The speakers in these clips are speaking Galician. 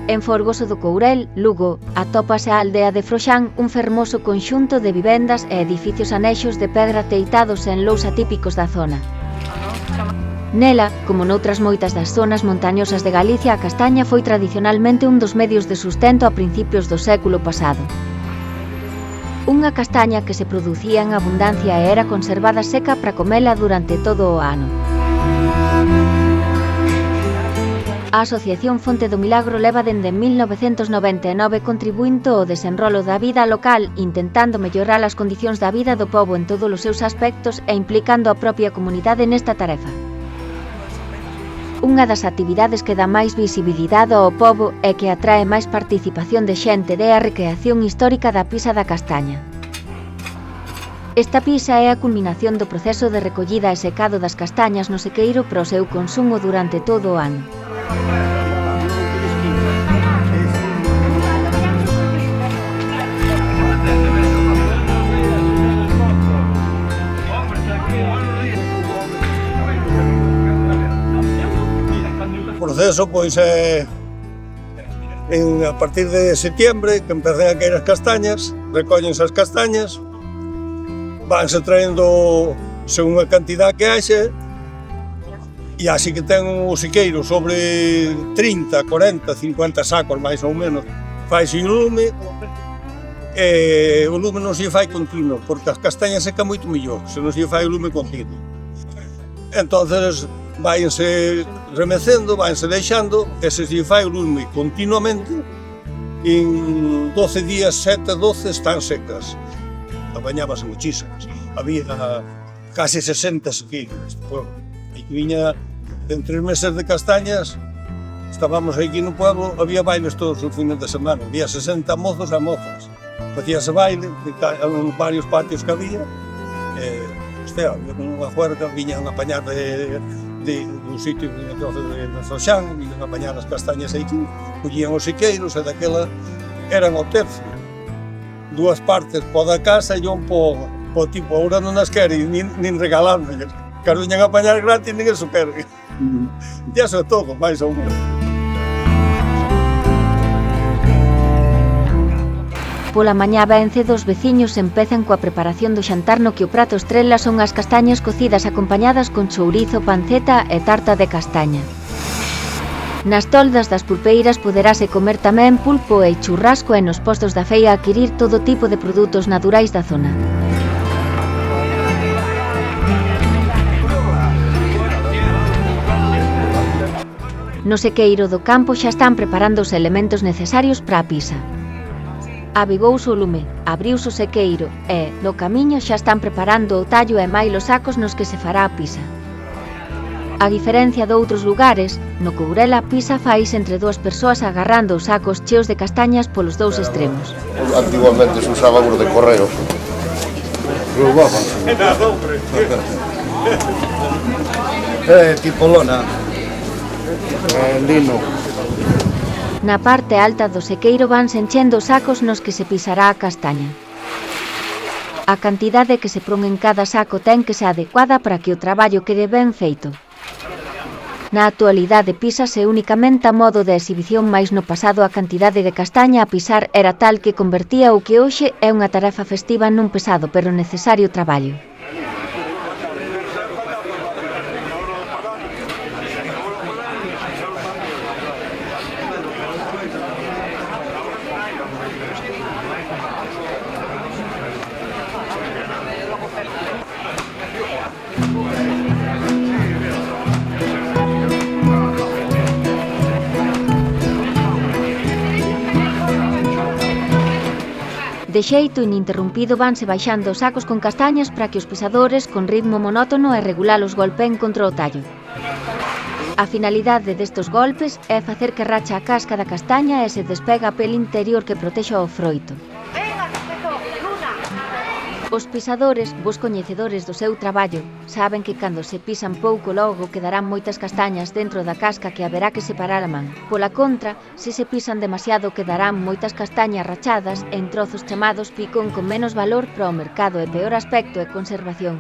En Folgoso do Courel, Lugo, atópase a aldea de Froxán, un fermoso conxunto de vivendas e edificios anexos de pedra teitados en lousa típicos da zona. Nela, como noutras moitas das zonas montañosas de Galicia, a castaña foi tradicionalmente un dos medios de sustento a principios do século pasado. Unha castaña que se producía en abundancia e era conservada seca para comela durante todo o ano. A Asociación Fonte do Milagro leva dende 1999 contribuindo ao desenrolo da vida local, intentando mellorar as condicións da vida do pobo en todos os seus aspectos e implicando a propia comunidade nesta tarefa. Unha das actividades que dá máis visibilidade ao pobo e que atrae máis participación de xente é a recreación histórica da pisa da castaña. Esta pisa é a culminación do proceso de recollida e secado das castañas no sequeiro para o seu consumo durante todo o ano. O proceso pois é a partir de setiembre que empezan a caer as castañas, recóllense as castañas, vanse traendo según a cantidad que haxe, e así que ten o siqueiro sobre 30, 40, 50 sacos máis ou menos, faise o lume, e o lume non se fai continuo, porque as castañas seca moito mellor, se non se fai o lume continuo. Entonces, váyanse remecendo, váyanse deixando, e se se fai o lume continuamente, en 12 días, 7, 12, están secas. Apañábase muchísimas. Había casi 60 sequeiros. E que viña, en 3 meses de castañas, estábamos aquí no pueblo, había bailes todos os fines de semana, había 60 mozos e mozas. Facíase baile, en varios patios que había, había unha juerga, viñan a apañar un sitio de Froxán, viñan a apañar as castañas aquí, collían os siqueiros e daquela eran o tercio. 2 partes po da casa e un po tipo, ahora non as quere, nin regalármelles. Que as viñan a apañar gratis, nin eso quere. E eso é todo, máis ou menos. Pola mañá ben cedo os veciños empezan coa preparación do xantar no que o prato estrela son as castañas cocidas acompañadas con chourizo, panceta e tarta de castaña. Nas toldas das pulpeiras poderase comer tamén pulpo e churrasco e nos postos da feira adquirir todo tipo de produtos naturais da zona. No sequeiro do campo xa están preparando os elementos necesarios para a pisa. Avivouse o lume, abriuse o sequeiro e, no camiño, xa están preparando o tallo e mailo sacos nos que se fará a pisa. A diferencia de outros lugares, no Courel a pisa faise entre 2 persoas agarrando os sacos cheos de castañas polos 2 extremos. Antiguamente se usaba os de correo. Tipo lona. Lino. Na parte alta do sequeiro vanse enchendo os sacos nos que se pisará a castaña. A cantidade que se pon en cada saco ten que ser adecuada para que o traballo quede ben feito. Na actualidade písase únicamente a modo de exhibición, mais no pasado a cantidade de castaña a pisar era tal que convertía o que hoxe é unha tarefa festiva nun pesado pero necesario traballo. De xeito ininterrumpido vanse baixando os sacos con castañas para que os pisadores, con ritmo monótono e regular os golpeen contra o tallo. A finalidade destes golpes é facer que racha a casca da castaña e se despega a pel interior que protexa o froito. Os pisadores, bos coñecedores do seu traballo, saben que cando se pisan pouco logo quedarán moitas castañas dentro da casca que haberá que separar a man. Pola contra, se se pisan demasiado quedarán moitas castañas rachadas en trozos chamados picón con menos valor para o mercado e peor aspecto e conservación.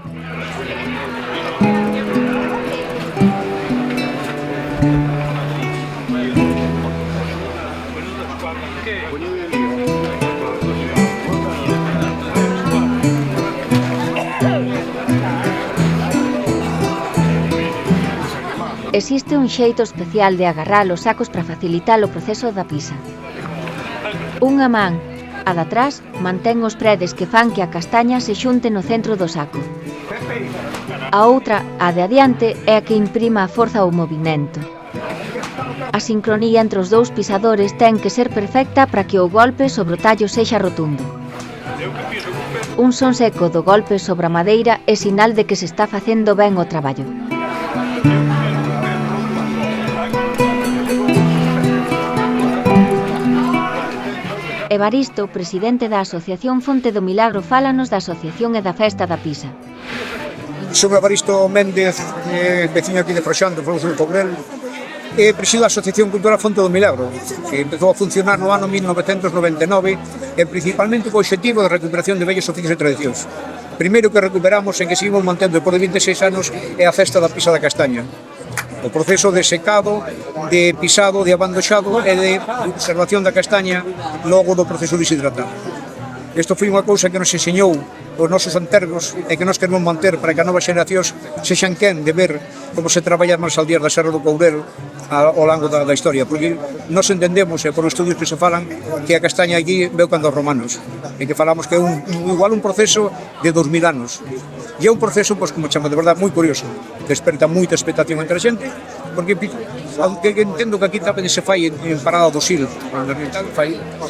Existe un xeito especial de agarrar os sacos para facilitar o proceso da pisa. Unha man, a de atrás, mantén os predes que fan que a castaña se xunte no centro do saco. A outra, a de adiante, é a que imprima a forza ao movimento. A sincronía entre os dous pisadores ten que ser perfecta para que o golpe sobre o tallo sexa rotundo. Un son seco do golpe sobre a madeira é sinal de que se está facendo ben o traballo. Evaristo, presidente da Asociación Fonte do Milagro, fálanos da asociación e da festa da pisa. Son Evaristo Méndez, veciño aquí de Froxán, do Foros do Cobrel, e presido a Asociación Cultural Fonte do Milagro, que empezou a funcionar no ano 1999 e principalmente co obxectivo de recuperación de vellos oficios e tradicións. Primeiro que recuperamos e que seguimos mantendo por 26 anos é a festa da pisa da castaña. O proceso de secado, de pisado, de abandoxado e de conservación da castaña logo do proceso de deshidratado. Isto foi unha cousa que nos enseñou os nosos antergos e que nos queremos manter para que as novas xeracións sexan quen de ver como se traballa máis al día da Serra do Courel ao longo da historia, porque nos entendemos, e por estudios que se falan, que a castaña aquí veu cando os romanos, e que falamos que é igual un proceso de 2000 anos. E é un proceso, pois, como chamo, de verdade, moi curioso. Desperta moita expectación entre a xente, porque aunque entendo que aquí tamén se fai en Parada do Sil,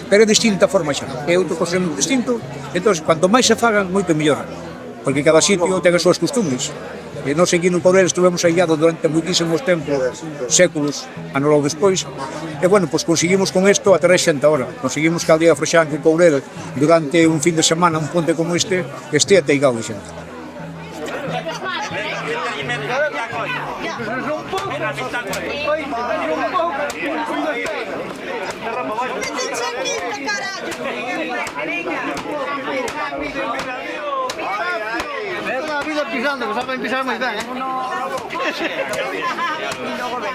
pero é distinta forma xa. É outro proceso moi distinto, entón, quanto máis se fagan, moito mellor, porque cada sitio ten as súas costumes. E nós aquí no Courel estuvemos aillados durante moitísimos tempos, séculos, ano logo despois, e, bueno, pois conseguimos con isto atraer xente ahora. Conseguimos que a aldea de Froxán, que o Courel, durante un fin de semana, un ponte como este, estea ateigado de xente.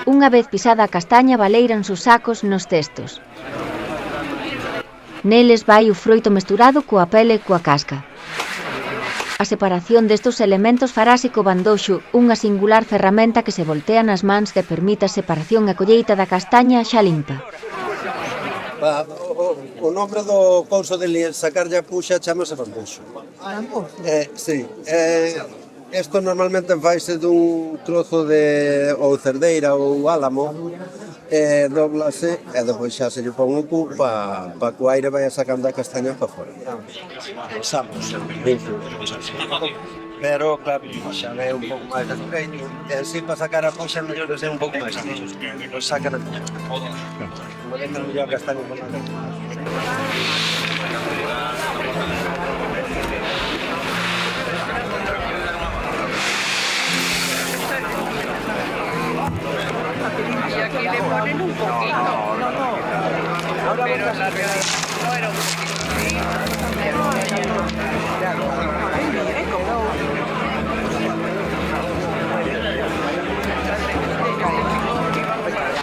Unha vez pisada a castaña, baleiran os sacos nos cestos. Neles vai o froito mesturado coa pele e coa casca. A separación destes elementos farase co bandoxo, unha singular ferramenta que se voltea nas mans que permite a separación e a colleita da castaña xa limpa. O nombre do couso de sacarlle a puxa chamase bandoxo. Sí. Isto normalmente faise dun trozo de ou cerdeira ou álamo, doblase e depois xa se lle pon o cu para que o aire vai sacando a castaña para fora. Pensamos, pero claro, xa é un pouco máis despeito, e así para sacar a puxa mellor é un pouco máis difícil, non sacan a puxa. Como dejan mellor a castaña por la Y aquí le ponen un poquito, pero en la realidad no era un poquito.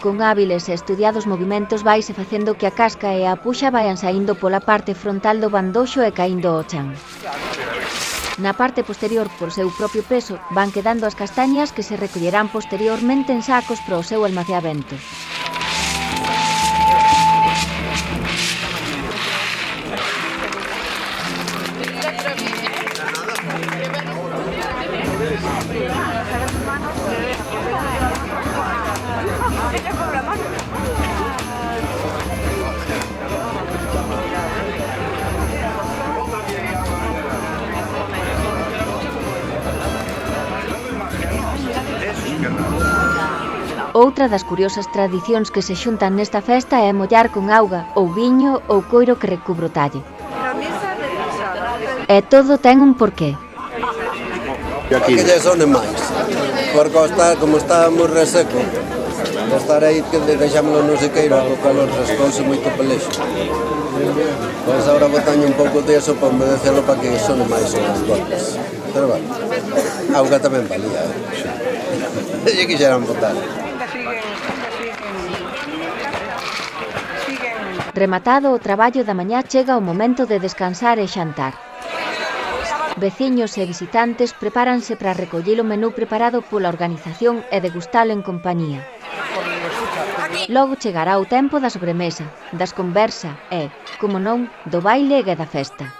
Con hábiles e estudiados movimentos vaise facendo que a casca e a puxa vayan saindo pola parte frontal do bandoxo e caindo ao chan. Na parte posterior, por seu propio peso, van quedando as castañas que se recollerán posteriormente en sacos para o seu almaceamento. Outra das curiosas tradicións que se xuntan nesta festa é mollar con auga, ou viño, ou coiro que recubra o talle. E todo ten un porqué. Que lle sone máis, porque como está moi reseco, estar aí que deixámoslo no sequeiro, o calor rescouse moito pelexo. Pois agora botaño un pouco de eso para humedecelo para que sone máis os golpes. Pero vale, auga tamén valía, lle quixeran botar. Rematado o traballo da mañá, chega o momento de descansar e xantar. Veciños e visitantes prepáranse para recoller o menú preparado pola organización e degustalo en compañía. Logo chegará o tempo da sobremesa, das conversa e, como non, do baile e da festa.